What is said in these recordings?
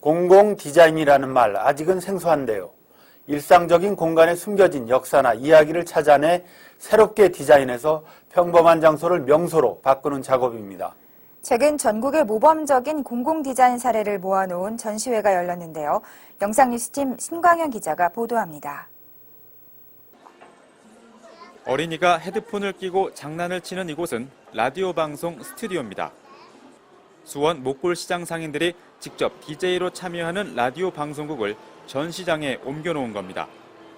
공공 디자인이라는 말 아직은 생소한데요. 일상적인 공간에 숨겨진 역사나 이야기를 찾아내 새롭게 디자인해서 평범한 장소를 명소로 바꾸는 작업입니다. 최근 전국의 모범적인 공공 디자인 사례를 모아놓은 전시회가 열렸는데요. 영상뉴스팀 신광현 기자가 보도합니다. 어린이가 헤드폰을 끼고 장난을 치는 이곳은 라디오 방송 스튜디오입니다. 수원 목골시장 상인들이 직접 DJ로 참여하는 라디오 방송국을 전시장에 옮겨놓은 겁니다.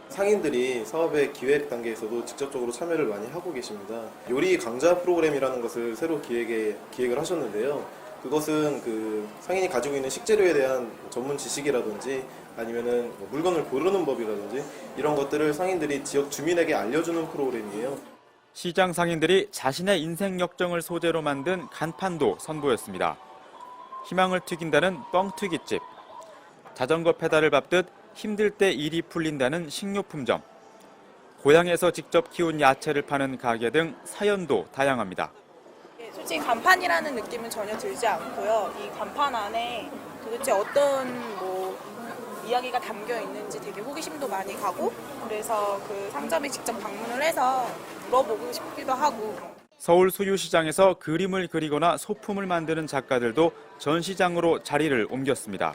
상인들이 사업의 기획 단계에서도 직접적으로 참여를 많이 하고 계십니다. 요리 강좌 프로그램이라는 것을 새로 기획을 하셨는데요. 그것은 그 상인이 가지고 있는 식재료에 대한 전문 지식이라든지 아니면은 물건을 고르는 법이라든지 이런 것들을 상인들이 지역 주민에게 알려주는 프로그램이에요. 시장 상인들이 자신의 인생 역정을 소재로 만든 간판도 선보였습니다. 희망을 튀긴다는 뻥튀기집, 자전거 페달을 밟듯 힘들 때 일이 풀린다는 식료품점, 고향에서 직접 키운 야채를 파는 가게 등 사연도 다양합니다. 솔직히 간판이라는 느낌은 전혀 들지 않고요. 이 간판 안에 도대체 어떤 이야기가 담겨 있는지 되게 호기심도 많이 가고, 그래서 그 상점에 직접 방문을 해서 물어보고 싶기도 하고. 서울 수유시장에서 그림을 그리거나 소품을 만드는 작가들도 전시장으로 자리를 옮겼습니다.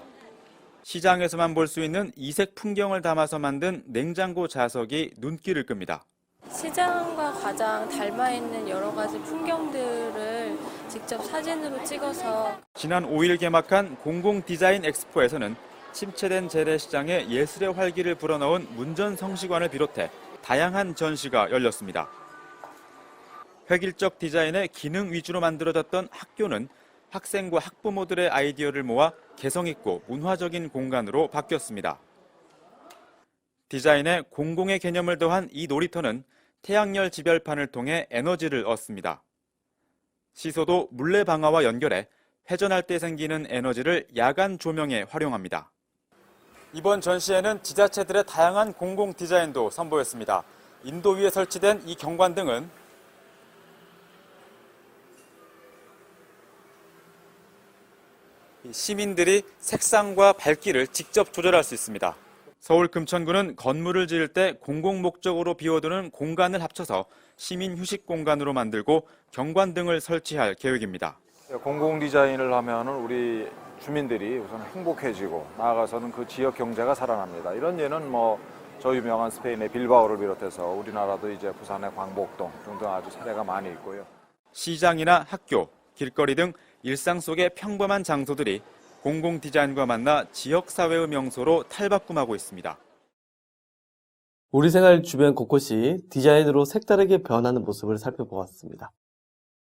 시장에서만 볼 수 있는 이색 풍경을 담아서 만든 냉장고 자석이 눈길을 끕니다. 시장과 가장 닮아있는 여러 가지 풍경들을 직접 사진으로 찍어서 지난 5일 개막한 공공 디자인 엑스포에서는 침체된 재래시장에 예술의 활기를 불어넣은 문전성시관을 비롯해 다양한 전시가 열렸습니다. 획일적 디자인의 기능 위주로 만들어졌던 학교는 학생과 학부모들의 아이디어를 모아 개성있고 문화적인 공간으로 바뀌었습니다. 디자인에 공공의 개념을 더한 이 놀이터는 태양열 지별판을 통해 에너지를 얻습니다. 시소도 물레 방아와 연결해 회전할 때 생기는 에너지를 야간 조명에 활용합니다. 이번 전시회는 지자체들의 다양한 공공 디자인도 선보였습니다. 인도 위에 설치된 이 경관등은 시민들이 색상과 밝기를 직접 조절할 수 있습니다. 서울 금천구는 건물을 지을 때 공공 목적으로 비워두는 공간을 합쳐서 시민 휴식 공간으로 만들고 경관등을 설치할 계획입니다. 공공 디자인을 하면은 우리 주민들이 우선 행복해지고 나아가서는 그 지역 경제가 살아납니다. 이런 예는 저 유명한 스페인의 빌바오를 비롯해서 우리나라도 이제 부산의 광복동 등등 아주 사례가 많이 있고요. 시장이나 학교, 길거리 등 일상 속의 평범한 장소들이 공공 디자인과 만나 지역사회의 명소로 탈바꿈하고 있습니다. 우리 생활 주변 곳곳이 디자인으로 색다르게 변하는 모습을 살펴보았습니다.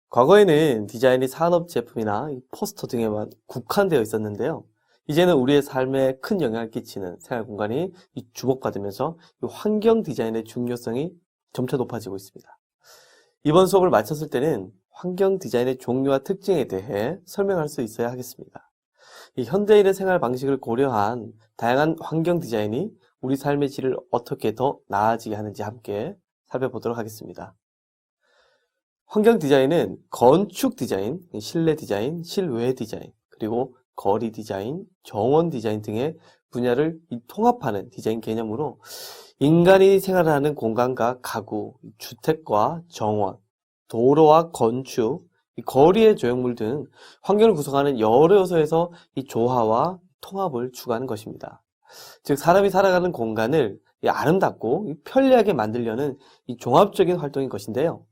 과거에는 디자인이 산업 제품이나 포스터 등에만 국한되어 있었는데요. 이제는 우리의 삶에 큰 영향을 끼치는 생활 공간이 주목받으면서 환경 디자인의 중요성이 점차 높아지고 있습니다. 이번 수업을 마쳤을 때는 환경 디자인의 종류와 특징에 대해 설명할 수 있어야 하겠습니다. 현대인의 생활 방식을 고려한 다양한 환경 디자인이 우리 삶의 질을 어떻게 더 나아지게 하는지 함께 살펴보도록 하겠습니다. 환경 디자인은 건축 디자인, 실내 디자인, 실외 디자인, 그리고 거리 디자인, 정원 디자인 등의 분야를 통합하는 디자인 개념으로 인간이 생활하는 공간과 가구, 주택과 정원, 도로와 건축, 거리의 조형물 등 환경을 구성하는 여러 요소에서 이 조화와 통합을 추구하는 것입니다. 즉 사람이 살아가는 공간을 아름답고 편리하게 만들려는 이 종합적인 활동인 것인데요.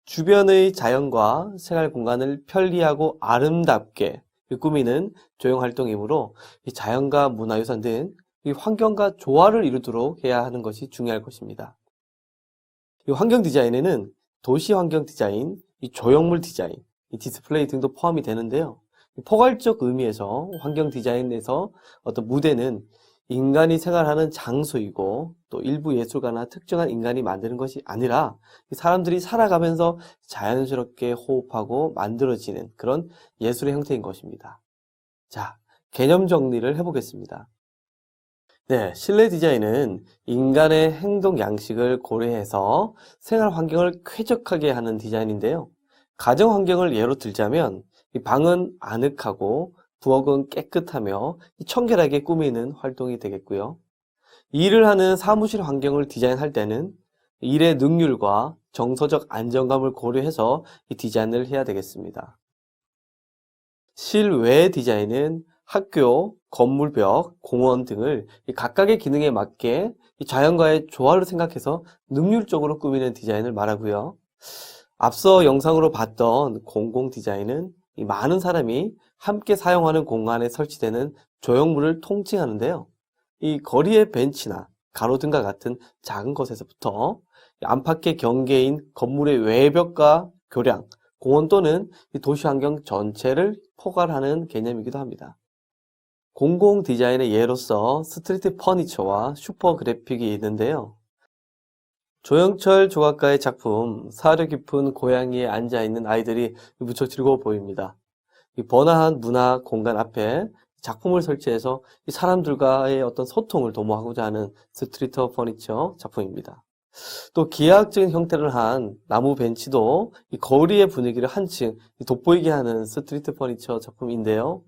주변의 자연과 생활 공간을 편리하고 아름답게 꾸미는 조형 활동이므로 이 자연과 문화유산 등 이 환경과 조화를 이루도록 해야 하는 것이 중요할 것입니다. 이 환경 디자인에는 도시 환경 디자인, 이 조형물 디자인, 이 디스플레이 등도 포함이 되는데요. 포괄적 의미에서 환경 디자인에서 어떤 무대는 인간이 생활하는 장소이고 또 일부 예술가나 특정한 인간이 만드는 것이 아니라 사람들이 살아가면서 자연스럽게 호흡하고 만들어지는 그런 예술의 형태인 것입니다. 자, 개념 정리를 해보겠습니다. 네, 실내 디자인은 인간의 행동 양식을 고려해서 생활 환경을 쾌적하게 하는 디자인인데요. 가정 환경을 예로 들자면 이 방은 아늑하고 부엌은 깨끗하며 청결하게 꾸미는 활동이 되겠고요. 일을 하는 사무실 환경을 디자인할 때는 일의 능률과 정서적 안정감을 고려해서 이 디자인을 해야 되겠습니다. 실외 디자인은 학교, 건물벽, 공원 등을 각각의 기능에 맞게 자연과의 조화를 생각해서 능률적으로 꾸미는 디자인을 말하고요. 앞서 영상으로 봤던 공공 디자인은 많은 사람이 함께 사용하는 공간에 설치되는 조형물을 통칭하는데요. 이 거리의 벤치나 가로등과 같은 작은 것에서부터 안팎의 경계인 건물의 외벽과 교량, 공원 또는 도시 환경 전체를 포괄하는 개념이기도 합니다. 공공 디자인의 예로서 스트리트 퍼니처와 슈퍼 그래픽이 있는데요. 조영철 조각가의 작품 사려 깊은 고양이에 앉아있는 아이들이 무척 즐거워 보입니다. 이 번화한 문화 공간 앞에 작품을 설치해서 이 사람들과의 어떤 소통을 도모하고자 하는 스트리트 퍼니처 작품입니다. 또 기하학적인 형태를 한 나무 벤치도 이 거리의 분위기를 한층 돋보이게 하는 스트리트 퍼니처 작품인데요.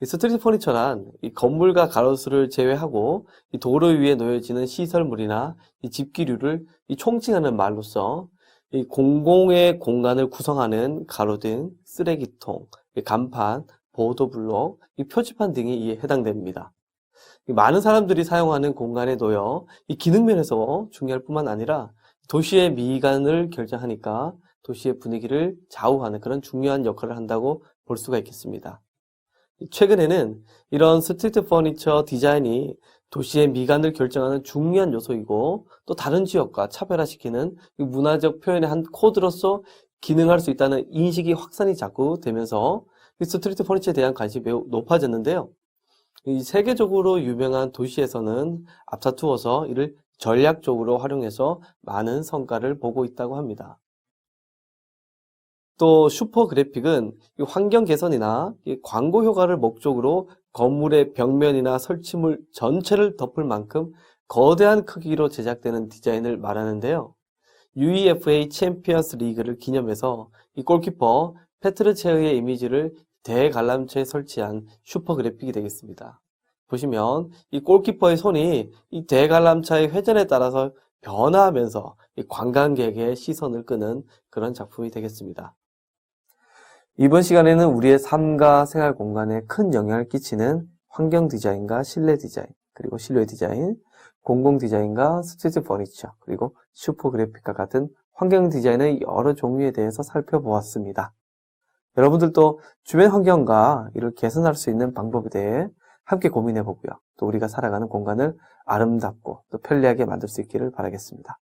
이 스트리트 퍼니처란 이 건물과 가로수를 제외하고 이 도로 위에 놓여지는 시설물이나 이 집기류를 이 총칭하는 말로서 이 공공의 공간을 구성하는 가로등, 쓰레기통, 이 간판, 보도블록, 이 표지판 등이 이에 해당됩니다. 많은 사람들이 사용하는 공간에 놓여 이 기능면에서 중요할 뿐만 아니라 도시의 미관을 결정하니까 도시의 분위기를 좌우하는 그런 중요한 역할을 한다고 볼 수가 있겠습니다. 최근에는 이런 스트리트 퍼니처 디자인이 도시의 미관을 결정하는 중요한 요소이고 또 다른 지역과 차별화시키는 문화적 표현의 한 코드로서 기능할 수 있다는 인식이 확산이 자꾸 되면서 스트리트 퍼니처에 대한 관심이 매우 높아졌는데요. 이 세계적으로 유명한 도시에서는 앞다투어서 이를 전략적으로 활용해서 많은 성과를 보고 있다고 합니다. 또 슈퍼 그래픽은 환경 개선이나 광고 효과를 목적으로 건물의 벽면이나 설치물 전체를 덮을 만큼 거대한 크기로 제작되는 디자인을 말하는데요. UEFA 챔피언스 리그를 기념해서 이 골키퍼 페트르체흐의 이미지를 대관람차에 설치한 슈퍼 그래픽이 되겠습니다. 보시면 이 골키퍼의 손이 이 대관람차의 회전에 따라서 변화하면서 이 관광객의 시선을 끄는 그런 작품이 되겠습니다. 이번 시간에는 우리의 삶과 생활 공간에 큰 영향을 끼치는 환경 디자인과 실내 디자인, 그리고 실외 디자인, 공공 디자인과 스트리트 퍼니처, 그리고 슈퍼 그래픽과 같은 환경 디자인의 여러 종류에 대해서 살펴보았습니다. 여러분들도 주변 환경과 이를 개선할 수 있는 방법에 대해 함께 고민해 보고요. 또 우리가 살아가는 공간을 아름답고 또 편리하게 만들 수 있기를 바라겠습니다.